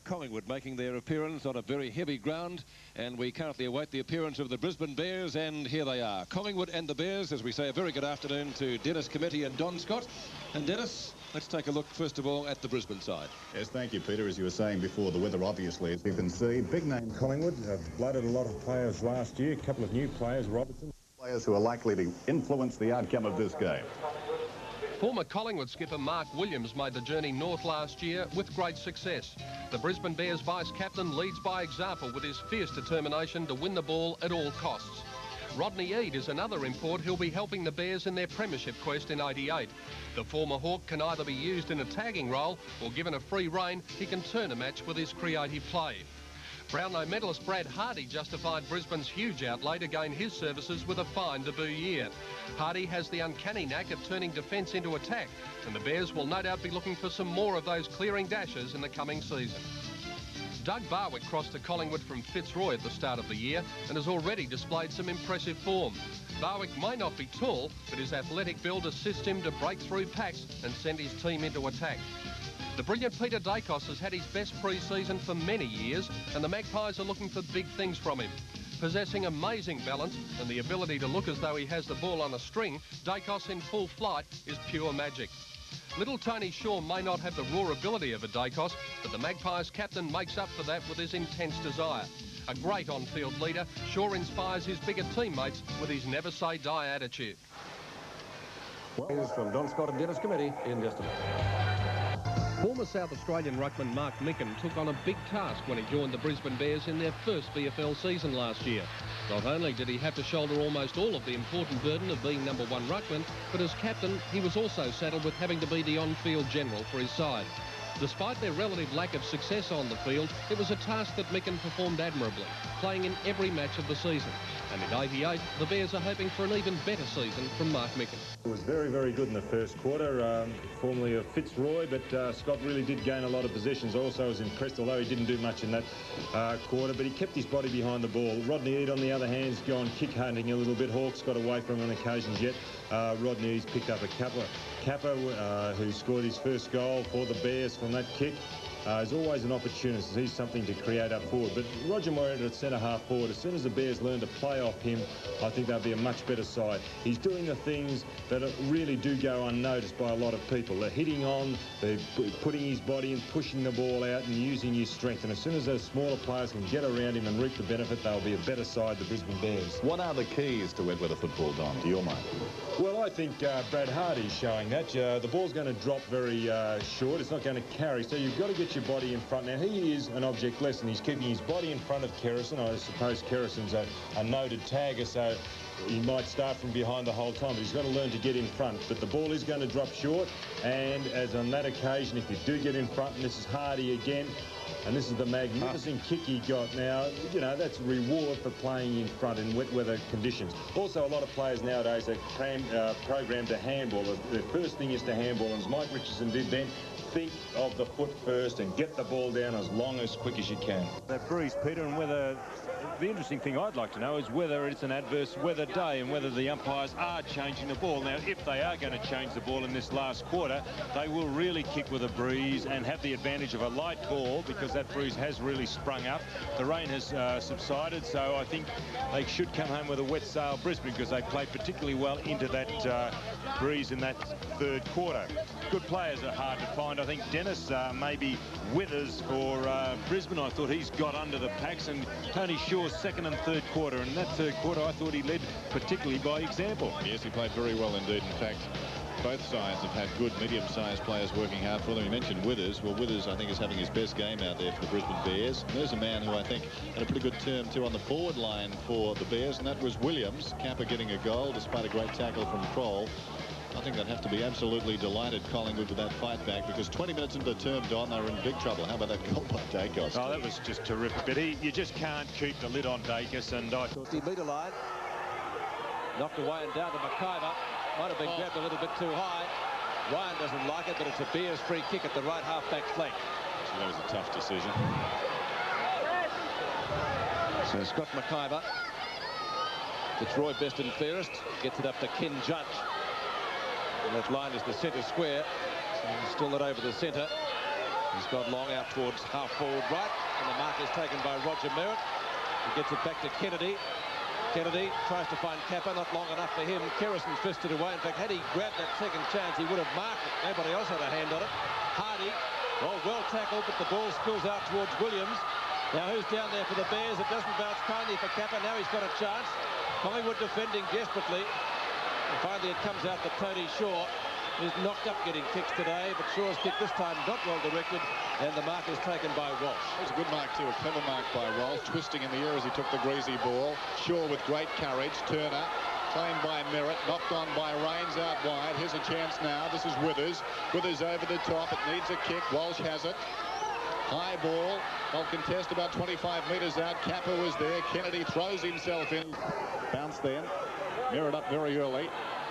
Collingwood making their appearance on a very heavy ground, and we currently await the appearance of the Brisbane Bears, and here they are. Collingwood and the Bears, as we say, a very good afternoon to Dennis Committee and Don Scott. And Dennis, let's take a look first of all at the Brisbane side. Yes, thank you, Peter. As you were saying before, the weather obviously, as you can see, big name Collingwood blooded a lot of players last year, a couple of new players, Robertson. Players who are likely to influence the outcome of this game. Former Collingwood skipper Mark Williams made the journey north last year with great success. The Brisbane Bears vice-captain leads by example with his fierce determination to win the ball at all costs. Rodney Eade is another import who'll be helping the Bears in their premiership quest in '88. The former Hawk can either be used in a tagging role or, given a free rein, he can turn a match with his creative play. Brownlow medalist Brad Hardy justified Brisbane's huge outlay to gain his services with a fine debut year. Hardy has the uncanny knack of turning defence into attack, and the Bears will no doubt be looking for some more of those clearing dashes in the coming season. Doug Barwick crossed to Collingwood from Fitzroy at the start of the year and has already displayed some impressive form. Barwick may not be tall, but his athletic build assists him to break through packs and send his team into attack. The brilliant Peter Dacos has had his best pre-season for many years, and the Magpies are looking for big things from him. Possessing amazing balance and the ability to look as though he has the ball on a string, Dacos in full flight is pure magic. Little Tony Shaw may not have the raw ability of a Dacos, but the Magpies captain makes up for that with his intense desire. A great on-field leader, Shaw inspires his bigger teammates with his never-say-die attitude. Well, from Don Scott and Dennis Committee in just a minute. Former South Australian ruckman Mark Micken took on a big task when he joined the Brisbane Bears in their first VFL season last year. Not only did he have to shoulder almost all of the important burden of being number one ruckman, but as captain, he was also saddled with having to be the on-field general for his side. Despite their relative lack of success on the field, it was a task that Micken performed admirably, playing in every match of the season. And in '88, the Bears are hoping for an even better season from Mark Micken. It was very, very good in the first quarter, formerly of Fitzroy, but Scott really did gain a lot of possessions. Also was impressed, although he didn't do much in that quarter, but he kept his body behind the ball. Rodney Eade, on the other hand, has gone kick-hunting a little bit. Hawks got away from him on occasions yet. Rodney Eade's picked up a Kappa, who scored his first goal for the Bears from that kick. Is always an opportunist. He's something to create up forward. But Roger Moretta at centre-half forward, as soon as the Bears learn to play off him, I think they'll be a much better side. He's doing the things that really do go unnoticed by a lot of people. They're hitting on, they're putting his body and pushing the ball out and using his strength. And as soon as those smaller players can get around him and reap the benefit, they'll be a better side, the Brisbane Bears. What are the keys to Wetweather football, Don, to your mind? Well, I think Brad Hardy's showing that. The ball's going to drop very short. It's not going to carry, so you've got to get your body in front. Now, he is an object lesson. He's keeping his body in front of Kerrison. I suppose Kerrison's a noted tagger, so he might start from behind the whole time, but he's got to learn to get in front. But the ball is going to drop short, and as on that occasion, if you do get in front, and this is Hardy again, and this is the magnificent kick he got. Now, you know, that's a reward for playing in front in wet weather conditions. Also, a lot of players nowadays are programmed to handball. The first thing is to handball, and as Mike Richardson did then, think of the foot first and get the ball down as long as quick as you can. That breeze, Peter, and whether the interesting thing I'd like to know is whether it's an adverse weather day and whether the umpires are changing the ball. Now, if they are going to change the ball in this last quarter, they will really kick with a breeze and have the advantage of a light ball because that breeze has really sprung up. The rain has subsided, so I think they should come home with a wet sail Brisbane because they played particularly well into that breeze in that third quarter. Good players are hard to find. I think Dennis maybe Withers for Brisbane. I thought he's got under the packs, and Tony Shaw's second and third quarter. And that third quarter, I thought he led particularly by example. Yes, he played very well indeed. In fact, both sides have had good medium-sized players working hard for them. You mentioned Withers. Well, Withers, I think, is having his best game out there for the Brisbane Bears. And there's a man who I think had a pretty good term, too, on the forward line for the Bears, and that was Williams. Kappa getting a goal despite a great tackle from Kroll. I think they'd have to be absolutely delighted, Collingwood, with that fight back, because 20 minutes into the term, Don, they were in big trouble. How about that goal by Dacos? Oh, that was just terrific. But you just can't keep the lid on Dacos, and I thought... 50-metre line. Knocked away and down to McIver. Might have been grabbed a little bit too high. Ryan doesn't like it, but it's a Bears free kick at the right half-back flank. So that was a tough decision. So Scott McIver, Fitzroy best and fairest, gets it up to Ken Judge. The left line is the centre square. So still not over the centre. He's got long out towards half forward right, and the mark is taken by Roger Merritt. He gets it back to Kennedy. Kennedy tries to find Kappa, not long enough for him. Kerrison fisted away. In fact, had he grabbed that second chance, he would have marked it. Nobody else had a hand on it. Hardy, well tackled, but the ball spills out towards Williams. Now who's down there for the Bears? It doesn't bounce kindly for Kappa. Now he's got a chance. Collingwood defending desperately. And finally it comes out that Tony Shaw is knocked up getting kicks today, but Shaw's kick this time not well directed, and the mark is taken by Walsh. It was a good mark too, a clever mark by Walsh, twisting in the air as he took the greasy ball. Shaw with great courage. Turner claimed by Merritt, knocked on by Rains out wide. Here's a chance now. This is Withers. Withers over the top. It needs a kick. Walsh has it. High ball. They'll contest about 25 metres out. Kappa was there. Kennedy throws himself in. Bounce then. Merritt up very early.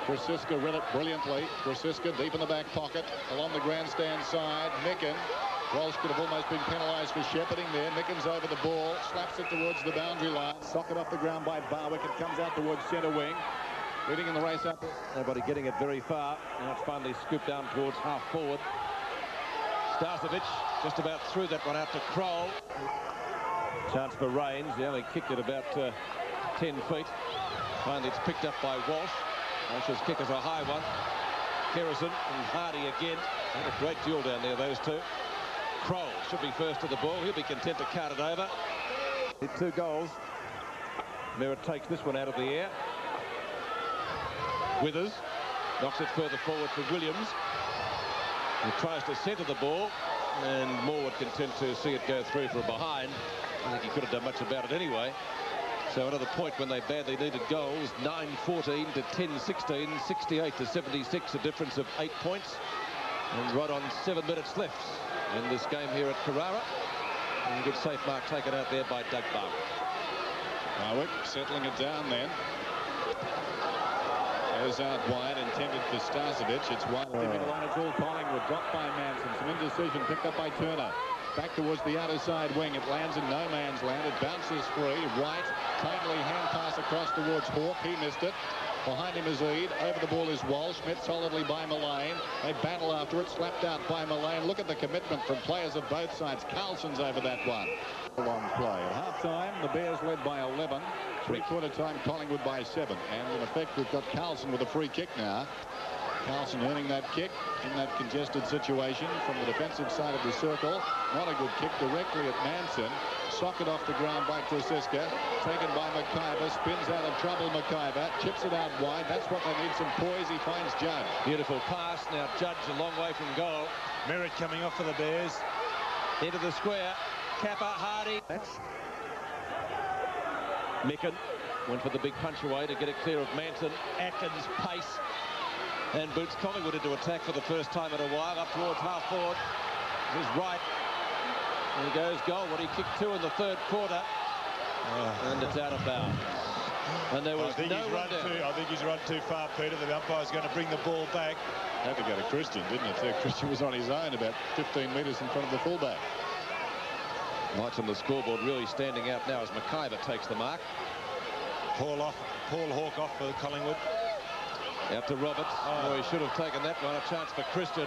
Brasiska read it brilliantly. Brasiska deep in the back pocket along the grandstand side. Micken. Walsh could have almost been penalised for shepherding there. Micken's over the ball. Slaps it towards the boundary line. Socket off the ground by Barwick. It comes out towards centre wing. Leading in the race up. Nobody getting it very far. Now it's finally scooped down towards half forward. Starcevic just about threw that one out to Kroll. Chance for Rains. He only kicked it about 10 feet. Finally it's picked up by Walsh. Walsh's kick is a high one. Kerrison and Hardy again. Had a great duel down there, those two. Kroll should be first to the ball. He'll be content to cart it over. Hit 2 goals. Merritt takes this one out of the air. Withers knocks it further forward for Williams. He tries to centre the ball, and Moore would content to see it go through from behind. I think he could have done much about it anyway. So another point when they badly needed goals. 9-14 to 10-16, 68 to 76, a difference of 8 points. And right on 7 minutes left in this game here at Carrara. And a good safe mark taken out there by Doug Barwick. Barwick settling it down then. Goes out wide, intended for Starcevic. It's wide. Line, it's all Collingwood. Dropped by Manson. Some indecision picked up by Turner. Back towards the outer side wing. It lands in no man's land. It bounces free. White, cleanly hand pass across towards Hawke. He missed it. Behind him is Eade. Over the ball is Walsh. Met solidly by Mullane. They battle after it. Slapped out by Mullane. Look at the commitment from players of both sides. Carlson's over that one. Long play. At half-time, the Bears led by 11. Three-quarter time, Collingwood by 7. And in effect, we've got Carlson with a free kick now. Carlson earning that kick in that congested situation from the defensive side of the circle. Not a good kick directly at Manson. Socket off the ground by Brasiska. Taken by McIver. Spins out of trouble, McIver. Chips it out wide. That's what they need, some poise. He finds Judd. Beautiful pass. Now Judd's a long way from goal. Merritt coming off for the Bears. Into the square. Kappa, Hardy. Micken went for the big punch away to get it clear of Manson. Atkins, pace, and boots Collingwood into attack for the first time in a while. Up towards half forward. He's right. There he goes, goal. What he kicked 2 in the 3rd quarter. And it's out of bounds. And there was no one down. I think he's run too far, Peter. The umpire's going to bring the ball back. Had to go to Christian, didn't it? So Christian was on his own about 15 metres in front of the fullback. Lights on the scoreboard really standing out now as McIver takes the mark. Paul Hawke off for Collingwood. Out to Roberts. Oh, he should have taken that one. A chance for Christian.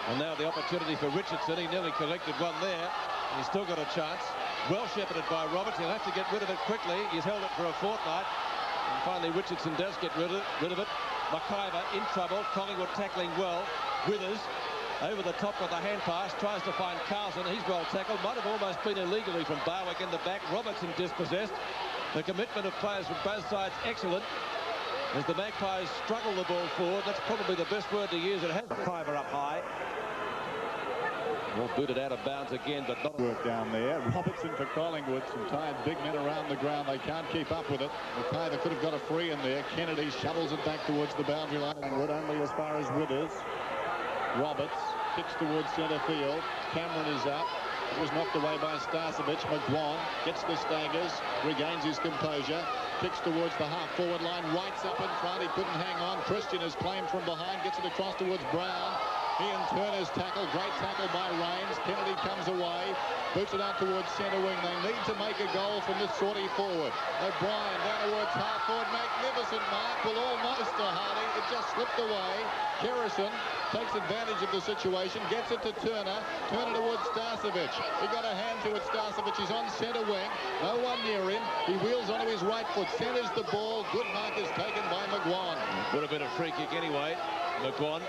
And now the opportunity for Richardson. He nearly collected one there. He's still got a chance. Well shepherded by Roberts. He'll have to get rid of it quickly. He's held it for a fortnight. And finally Richardson does get rid of it. McIver in trouble. Collingwood tackling well. Withers over the top with a hand pass. Tries to find Carlson. He's well tackled. Might have almost been illegally from Barwick in the back. Robertson dispossessed. The commitment of players from both sides excellent. As the Magpies struggle the ball forward, that's probably the best word to use. It has McIver up high. Well, booted out of bounds again, but not work down there. Robertson for Collingwood. Some tired big men around the ground. They can't keep up with it. McIver could have got a free in there. Kennedy shovels it back towards the boundary line. Collingwood only as far as Withers. Roberts kicks towards centre field. Cameron is up. It was knocked away by Starcevic. McGuan gets the staggers, regains his composure, kicks towards the half-forward line. White's up in front. He couldn't hang on. Christian is claimed from behind, gets it across towards Brown. Ian Turner's tackle, great tackle by Rains. Kennedy comes away, boots it out towards centre wing. They need to make a goal from this sortie forward. O'Brien down towards half forward, magnificent mark, well almost to Hardy, it just slipped away. Kerrison takes advantage of the situation, gets it to Turner, Turner towards Starcevic. He got a hand to it, Starcevic, he's on centre wing, no one near him, he wheels onto his right foot, centres the ball, good mark is taken by McGuan. Would have been a free kick anyway. McGuan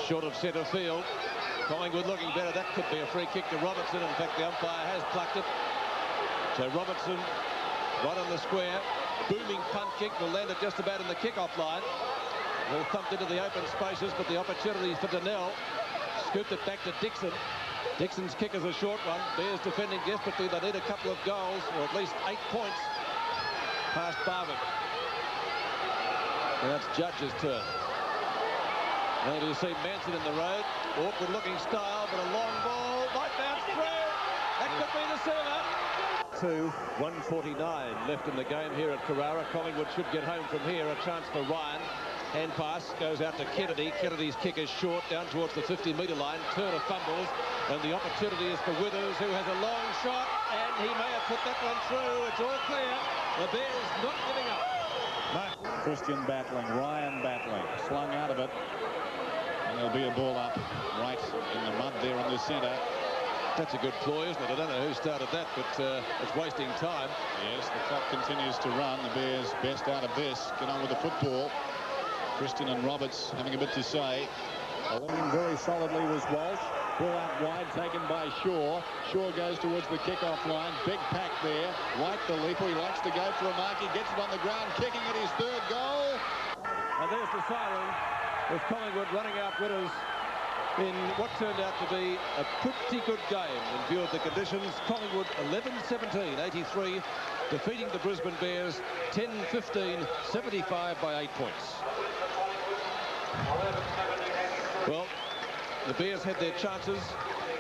short of centre field. Collingwood looking better. That could be a free kick to Robertson. In fact, the umpire has plucked it. So Robertson right on the square. Booming punt kick will land it just about in the kick-off line. Well thumped into the open spaces, but the opportunity for Donnell. Scooped it back to Dixon. Dixon's kick is a short one. Bears defending desperately. They need a couple of goals, or at least 8 points. Past Barwick. And that's Judge's turn. And you see Manson in the road. Awkward looking style, but a long ball might bounce through. That could be the sealer. 1:49 left in the game here at Carrara. Collingwood should get home from here. A chance for Ryan. Hand pass goes out to Kennedy. Kennedy's kick is short down towards the 50-metre line. Turner fumbles, and the opportunity is for Withers, who has a long shot, and he may have put that one through. It's all clear. The Bears not giving up. Christian battling, Ryan battling, slung out of it. And there'll be a ball up right in the mud there in the centre. That's a good ploy, isn't it? I don't know who started that, but it's wasting time. Yes, the clock continues to run. The Bears best out of this. Get on with the football. Christian and Roberts having a bit to say. Leaning very solidly was Walsh. Ball out wide, taken by Shaw. Shaw goes towards the kick-off line. Big pack there. White the leaper. He likes to go for a mark. He gets it on the ground, kicking at his third goal. And there's the siren with Collingwood running out Withers in what turned out to be a pretty good game in view of the conditions. Collingwood 11-17, 83, defeating the Brisbane Bears 10-15, 75 by 8 points. Well, the Bears had their chances.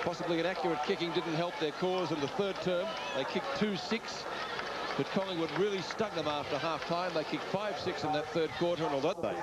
Possibly an accurate kicking didn't help their cause in the third term. They kicked 2-6, but Collingwood really stung them after half-time. They kicked 5-6 in that third quarter, and although they